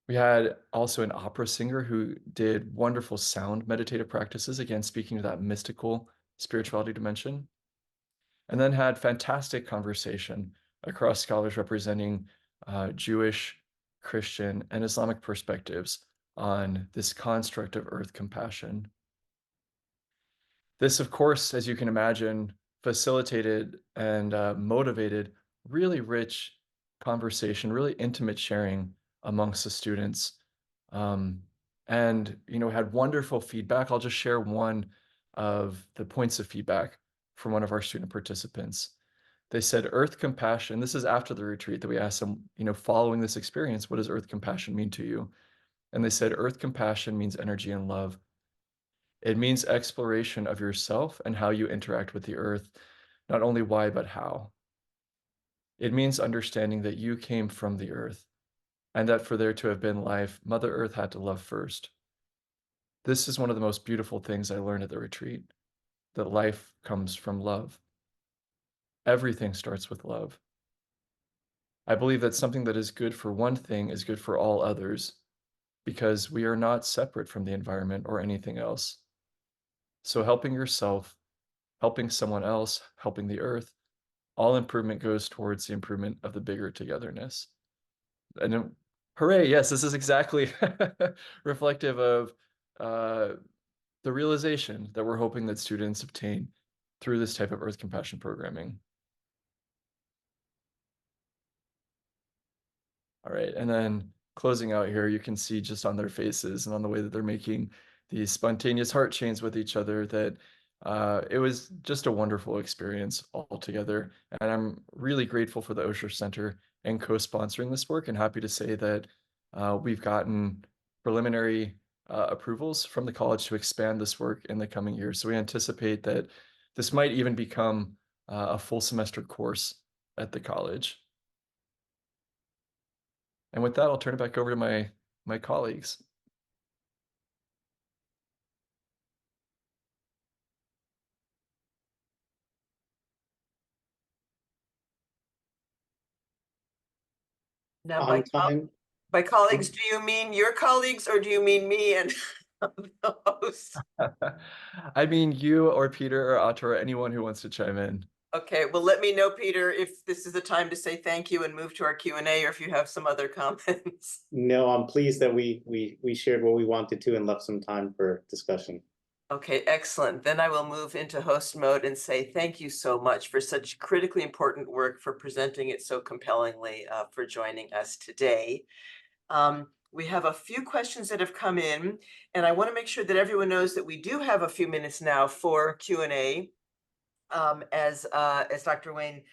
We had also an opera singer who did wonderful sound meditative practices, again, speaking to that mystical spirituality dimension. And then had fantastic conversation across scholars representing Jewish, Christian, and Islamic perspectives on this construct of Earth compassion. This, of course, as you can imagine, facilitated and motivated really rich conversation, really intimate sharing amongst the students. And, had wonderful feedback. I'll just share one of the points of feedback from one of our student participants. They said, Earth compassion, this is after the retreat that we asked them, following this experience, what does Earth compassion mean to you? And they said, Earth compassion means energy and love. It means exploration of yourself and how you interact with the earth, not only why, but how. It means understanding that you came from the earth, and that for there to have been life, Mother Earth had to love first. This is one of the most beautiful things I learned at the retreat, that life comes from love. Everything starts with love. I believe that something that is good for one thing is good for all others, because we are not separate from the environment or anything else. So helping yourself, helping someone else, helping the earth, all improvement goes towards the improvement of the bigger togetherness. And hooray, yes, this is exactly reflective of the realization that we're hoping that students obtain through this type of Earth compassion programming. All right, and then closing out here, you can see just on their faces and on the way that they're making these spontaneous heart chains with each other that it was just a wonderful experience altogether. And I'm really grateful for the Osher Center and co-sponsoring this work, and happy to say that we've gotten preliminary approvals from the college to expand this work in the coming years. So we anticipate that this might even become a full semester course at the college. And with that, I'll turn it back over to my colleagues.
Now,
On time.
by colleagues, do you mean your colleagues or do you mean me and the host?
I mean, you or Peter or Atura, anyone who wants to chime in.
Okay, well, let me know, Peter, if this is the time to say thank you and move to our Q&A, or if you have some other comments.
No, I'm pleased that we shared what we wanted to and left some time for discussion.
Okay, excellent. Then I will move into host mode and say thank you so much for such critically important work, for presenting it so compellingly, for joining us today. We have a few questions that have come in, and I want to make sure that everyone knows that we do have a few minutes now for Q&A. As Dr. Wayne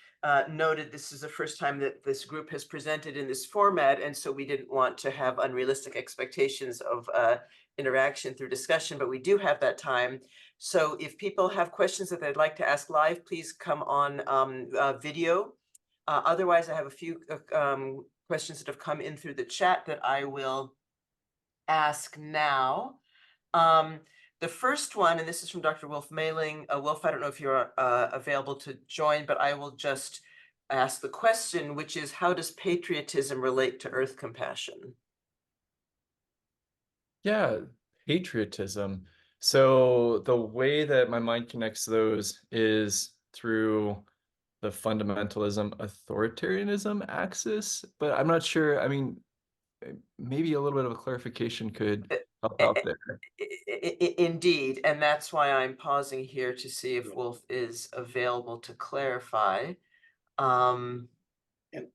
noted, this is the first time that this group has presented in this format, and so we didn't want to have unrealistic expectations of interaction through discussion, but we do have that time. So if people have questions that they'd like to ask live, please come on video. Otherwise, I have a few questions that have come in through the chat that I will ask now. The first one, and this is from Dr. Wolf Mailing. Wolf, I don't know if you're available to join, but I will just ask the question, which is, how does patriotism relate to earth compassion?
Yeah, patriotism. So the way that my mind connects those is through the fundamentalism authoritarianism axis, but I'm not sure. I mean, maybe a little bit of a clarification could help out there.
Indeed, and that's why I'm pausing here to see if Wolf is available to clarify.
And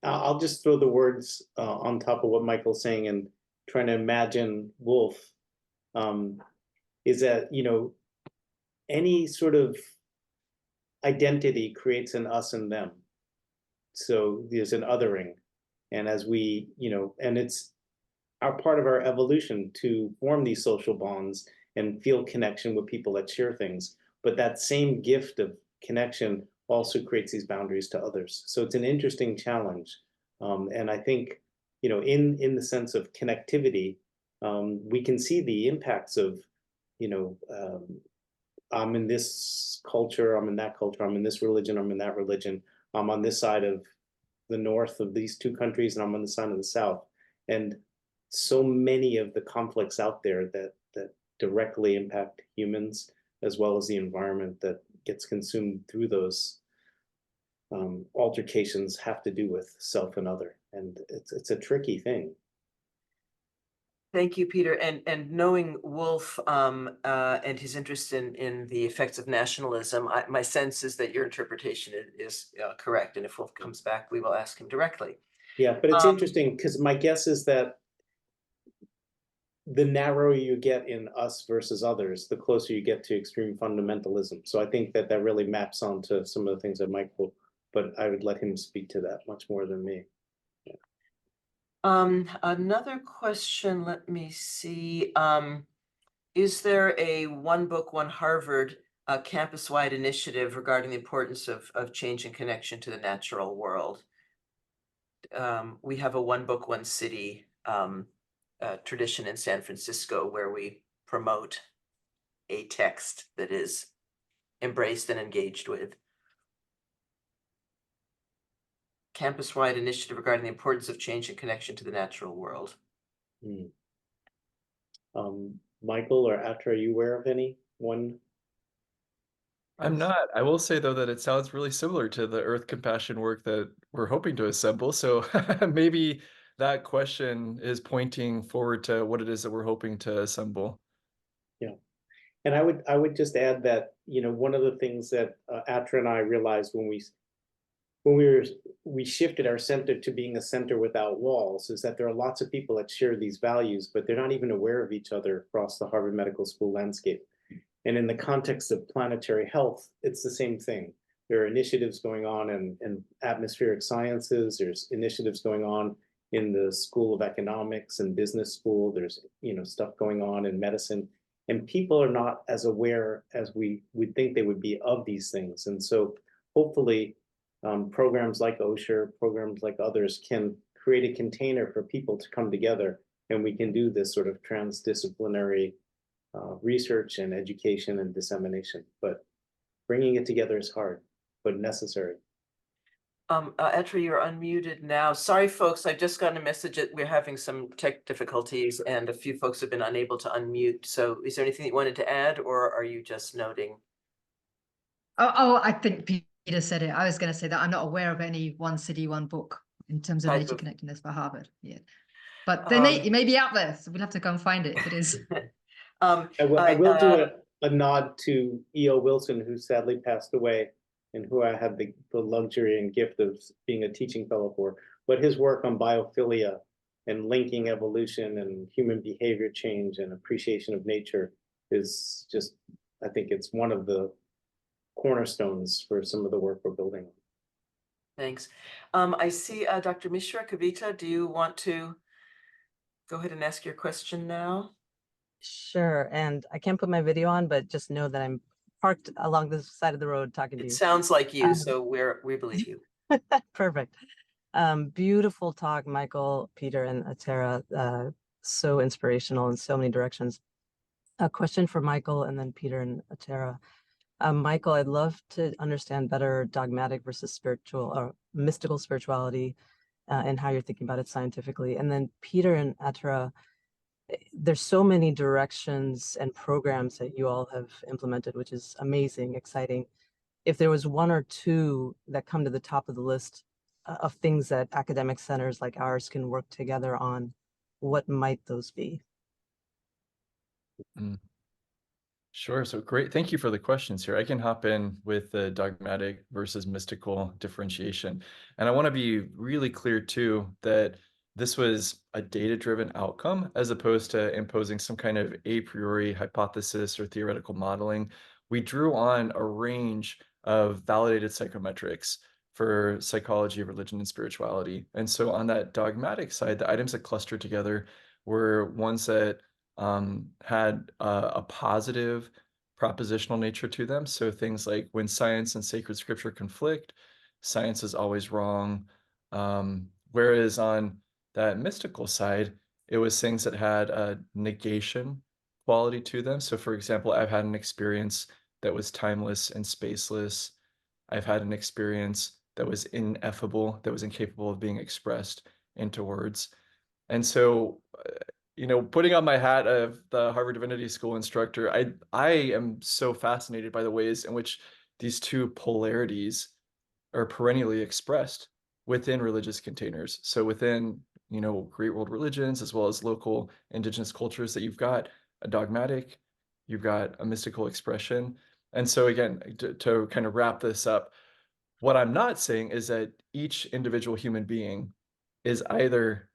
I'll just throw the words on top of what Michael's saying and trying to imagine Wolf, is that, you know, any sort of identity creates an us and them. So there's an othering. And as we, you know, and it's our part of our evolution to form these social bonds and feel connection with people that share things. But that same gift of connection also creates these boundaries to others. So it's an interesting challenge. And I think, you know, in the sense of connectivity, we can see the impacts of, you know, I'm in this culture, I'm in that culture, I'm in this religion, I'm in that religion, I'm on this side of the north of these two countries, and I'm on the side of the south. And so many of the conflicts out there that directly impact humans, as well as the environment that gets consumed through those altercations, have to do with self and other. And it's a tricky thing.
Thank you, Peter. And knowing Wolf and his interest in the effects of nationalism, my sense is that your interpretation is correct. And if Wolf comes back, we will ask him directly.
Yeah, but it's interesting because my guess is that the narrower you get in us versus others, the closer you get to extreme fundamentalism. So I think that that really maps onto some of the things that Michael, but I would let him speak to that much more than me.
Another question, let me see. Is there a One Book, One Harvard campus-wide initiative regarding the importance of change and connection to the natural world? We have a One Book, One City tradition in San Francisco where we promote a text that is embraced and engaged with. Campus-wide initiative regarding the importance of change and connection to the natural world.
Michael or Atra, are you aware of any one?
I'm not. I will say, though, that it sounds really similar to the Earth Compassion work that we're hoping to assemble. So maybe that question is pointing forward to what it is that we're hoping to assemble.
Yeah. And I would just add that, you know, one of the things that Atra and I realized when we shifted our center to being a center without walls is that there are lots of people that share these values, but they're not even aware of each other across the Harvard Medical School landscape. And in the context of planetary health, it's the same thing. There are initiatives going on in atmospheric sciences. There's initiatives going on in the School of Economics and Business School. There's, you know, stuff going on in medicine. And people are not as aware as we would think they would be of these things. And so hopefully programs like Osher, programs like others can create a container for people to come together, and we can do this sort of transdisciplinary research and education and dissemination. But bringing it together is hard, but necessary.
Etra, you're unmuted now. Sorry, folks, I've just gotten a message that we're having some tech difficulties and a few folks have been unable to unmute. So is there anything that you wanted to add, or are you just noting?
Oh, I think Peter Peter said it. I was going to say that I'm not aware of any one city, one book in terms of
Type
nature
of-
connectedness for Harvard. Yeah, but it may be out there, so we'll have to go and find it if it is.
I will do a nod to E.O. Wilson, who sadly passed away, and who I had the luxury and gift of being a teaching fellow for. But his work on biophilia and linking evolution and human behavior change and appreciation of nature is just, I think it's one of the cornerstones for some of the work we're building.
Thanks. I see Dr. Mishra Kavita, do you want to go ahead and ask your question now?
Sure, and I can't put my video on, but just know that I'm parked along the side of the road talking to
It
you.
sounds like you, so we believe you.
Perfect. Beautiful talk, Michael, Peter, and Atara. So inspirational in so many directions. A question for Michael and then Peter and Atara. Michael, I'd love to understand better dogmatic versus spiritual or mystical spirituality and how you're thinking about it scientifically. And then Peter and Atara, there's so many directions and programs that you all have implemented, which is amazing, exciting. If there was one or two that come to the top of the list of things that academic centers like ours can work together on, what might those be?
Sure. So great. Thank you for the questions here. I can hop in with the dogmatic versus mystical differentiation. And I want to be really clear too that this was a data-driven outcome as opposed to imposing some kind of a priori hypothesis or theoretical modeling. We drew on a range of validated psychometrics for psychology, religion, and spirituality. And so on that dogmatic side, the items that clustered together were ones that had a positive propositional nature to them. So things like when science and sacred scripture conflict, science is always wrong. Whereas on that mystical side, it was things that had a negation quality to them. So for example, I've had an experience that was timeless and spaceless. I've had an experience that was ineffable, that was incapable of being expressed into words. And so putting on my hat of the Harvard Divinity School instructor, I am so fascinated by the ways in which these two polarities are perennially expressed within religious containers. So within, great world religions, as well as local indigenous cultures, that you've got a dogmatic, you've got a mystical expression. And so again, to kind of wrap this up, what I'm not saying is that each individual human being is either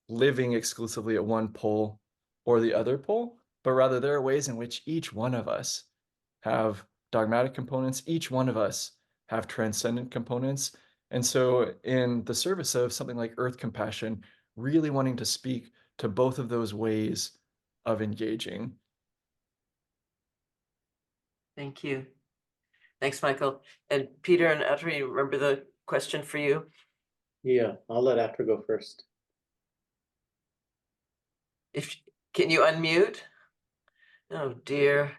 living exclusively at one pole or the other pole, but rather there are ways in which each one of us have dogmatic components, each one of us have transcendent components. And so in the service of something like Earth Compassion, really wanting to speak to both of those ways of engaging.
Thank you. Thanks, Michael. And Peter and Atri, you remember the question for you?
Yeah, I'll let Atara go first.
Can you unmute? Oh dear.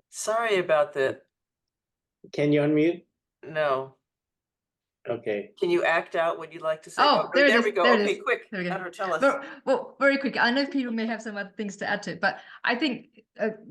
Sorry about that.
Can you unmute?
No.
Okay.
Can you act out what you'd like to say?
Oh, there it is.
we go.
There it
Okay,
is.
quick.
There we go.
Atri, tell us.
Well, very quick. I know people may have some other things to add to it, but I think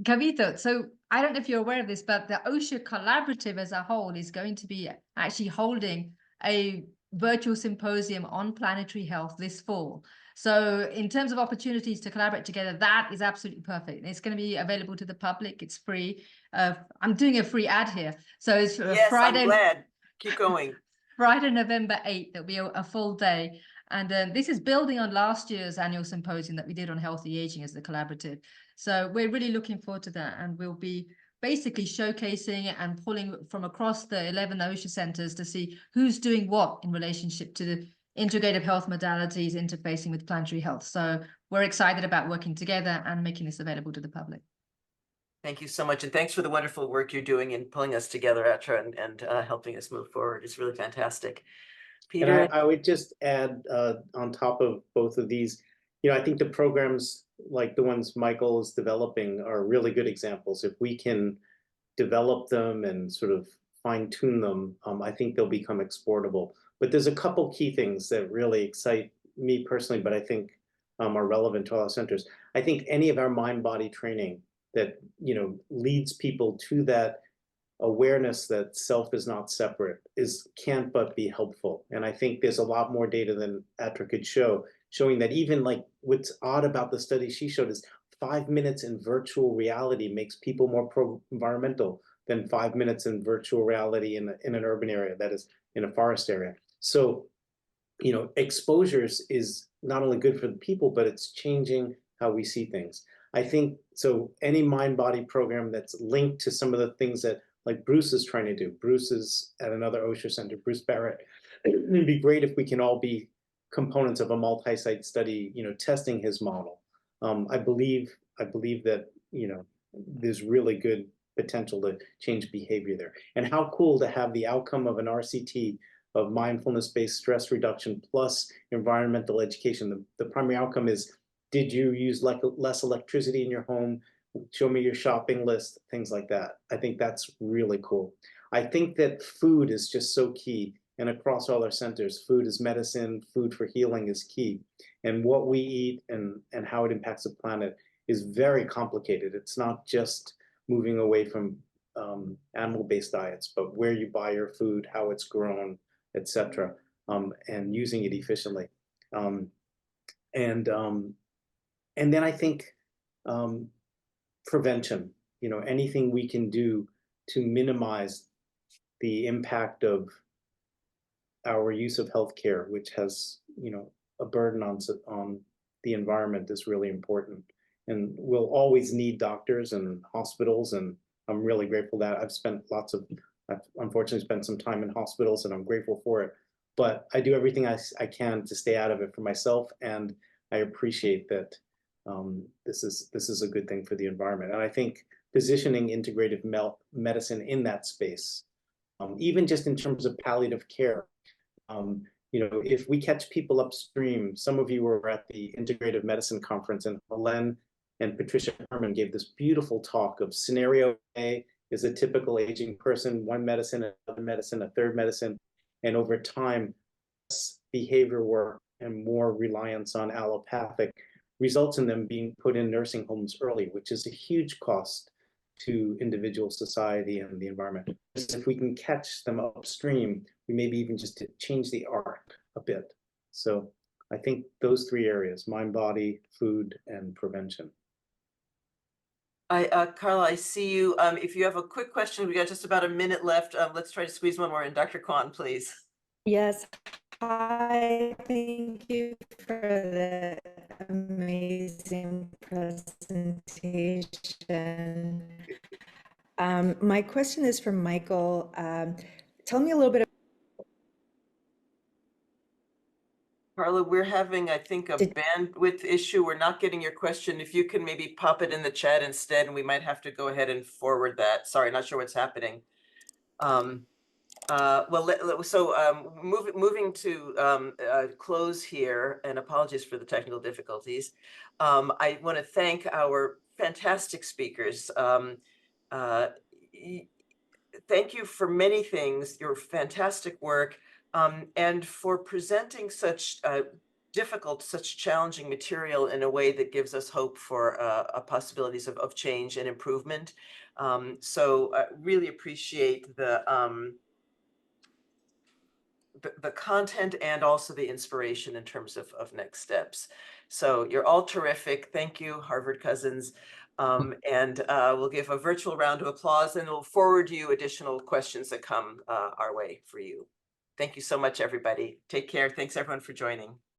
Kavita, so I don't know if you're aware of this, but the Osher Collaborative as a whole is going to be actually holding a virtual symposium on planetary health this fall. So in terms of opportunities to collaborate together, that is absolutely perfect. It's going to be available to the public. It's free. I'm doing a free ad here. So it's
Yes,
Friday.
I'm glad. Keep going.
Friday, November 8th, there'll be a full day. And this is building on last year's annual symposium that we did on healthy aging as the collaborative. So we're really looking forward to that. And we'll be basically showcasing and pulling from across the 11 Osher centers to see who's doing what in relationship to the integrative health modalities interfacing with planetary health. So we're excited about working together and making this available to the public.
Thank you so much. And thanks for the wonderful work you're doing in pulling us together, Atra, and helping us move forward. It's really fantastic. Peter?
And I would just add on top of both of these, I think the programs like the ones Michael is developing are really good examples. If we can develop them and sort of fine tune them, I think they'll become exportable. But there's a couple key things that really excite me personally, but I think are relevant to all our centers. I think any of our mind-body training that leads people to that awareness that self is not separate can't but be helpful. And I think there's a lot more data than Atra could show, showing that even like what's odd about the study she showed is 5 minutes in virtual reality makes people more pro-environmental than 5 minutes in virtual reality in an urban area, that is in a forest area. So, you know, exposures is not only good for the people, but it's changing how we see things. I think so any mind-body program that's linked to some of the things that like Bruce is trying to do. Bruce is at another Osher Center, Bruce Barrett. It'd be great if we can all be components of a multi-site study, you know, testing his model. I believe that, you know, there's really good potential to change behavior there. And how cool to have the outcome of an RCT of mindfulness-based stress reduction plus environmental education. The primary outcome is, did you use less electricity in your home? Show me your shopping list, things like that. I think that's really cool. I think that food is just so key. And across all our centers, food is medicine, food for healing is key. And what we eat and how it impacts the planet is very complicated. It's not just moving away from animal-based diets, but where you buy your food, how it's grown, etc., and using it efficiently. And then I think prevention, you know, anything we can do to minimize the impact of our use of healthcare, which has, you know, a burden on the environment, is really important. And we'll always need doctors and hospitals, and I'm really grateful that I've unfortunately spent some time in hospitals, and I'm grateful for it. But I do everything I can to stay out of it for myself, and I appreciate that this is a good thing for the environment. And I think positioning integrative medicine in that space, even just in terms of palliative care, you know, if we catch people upstream, some of you were at the Integrative Medicine Conference, and Helen and Patricia Herman gave this beautiful talk of scenario A is a typical aging person, one medicine, another medicine, a third medicine, and over time, behavior work and more reliance on allopathic results in them being put in nursing homes early, which is a huge cost to individual society and the environment. If we can catch them upstream, we maybe even just to change the arc a bit. So I think those three areas, mind, body, food, and prevention.
Carla, I see you. If you have a quick question, we got just about a minute left. Let's try to squeeze one more in. Dr. Kwan, please.
Yes. Hi, thank you for the amazing presentation. My question is for Michael. Tell me a little bit.
Carla, we're having, I think, a bandwidth issue. We're not getting your question. If you can maybe pop it in the chat instead, and we might have to go ahead and forward that. Sorry, not sure what's happening. Moving to close here, and apologies for the technical difficulties. I want to thank our fantastic speakers. Thank you for many things, your fantastic work, and for presenting such difficult, such challenging material in a way that gives us hope for possibilities of change and improvement. So I really appreciate the content and also the inspiration in terms of next steps. So you're all terrific. Thank you, Harvard Cousins. And we'll give a virtual round of applause, and we'll forward you additional questions that come our way for you. Thank you so much, everybody. Take care. Thanks, everyone, for joining.